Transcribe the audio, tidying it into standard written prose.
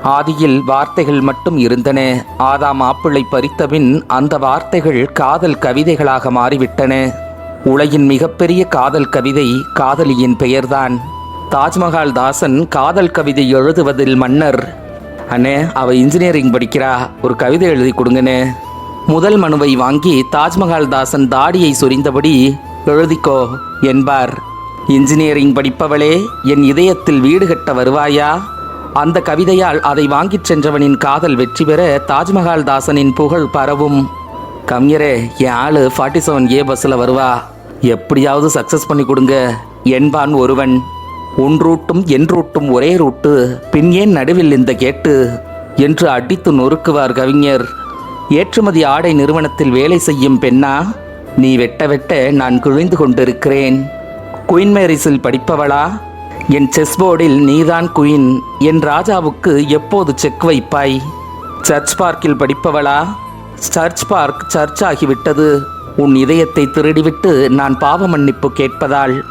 ஆதியில் வார்த்தைகள் மட்டும் இருந்தன. ஆதாம் ஆப்பிளை பறித்தபின் அந்த வார்த்தைகள் காதல் கவிதைகளாக மாறிவிட்டன. உலகின் மிகப்பெரிய காதல் கவிதை காதலியின் பெயர்தான். தாஜ்மஹால் தாசன் காதல் கவிதை எழுதுவதில் மன்னர். அண்ணே, அவ இன்ஜினியரிங் படிக்கிறா, ஒரு கவிதை எழுதி கொடுங்கண்ணே. முதல் மனுவை வாங்கி தாஜ்மஹால் தாசன் தாடியை சொரிந்தபடி எழுதிக்கோ என்பார். இன்ஜினியரிங் படிப்பவளே, என் இதயத்தில் வீடு கட்ட வருவாயா? அந்த கவிதையால் அதை வாங்கிச் சென்றவனின் காதல் வெற்றி பெற தாஜ்மஹால் தாசனின் புகழ் பரவும். கவிஞரே, என் ஆளு 47A பஸ்ஸில் வருவா, எப்படியாவது சக்சஸ் பண்ணி கொடுங்க என்பான் ஒருவன். உன் ரூட்டும் என் ரூட்டும் ஒரே ரூட்டு, பின் ஏன் நடுவில் இந்த கேட்டு என்று அடித்து நொறுக்குவார் கவிஞர். ஏற்றுமதி ஆடை நிறுவனத்தில் வேலை செய்யும் பெண்ணா, நீ வெட்ட வெட்ட நான் கிழிந்து கொண்டிருக்கிறேன். குயின் மேரிஸில் படிப்பவளா, என் செஸ் போர்டில் நீதான் குயின். என் ராஜாவுக்கு எப்போது செக் வைப்பாய்? சர்ச் பார்க்கில் படிப்பவளா, சர்ச் பார்க் சர்ச் ஆகிவிட்டது. உன் இதயத்தை திருடிவிட்டு நான் பாவ மன்னிப்பு கேட்பதால்.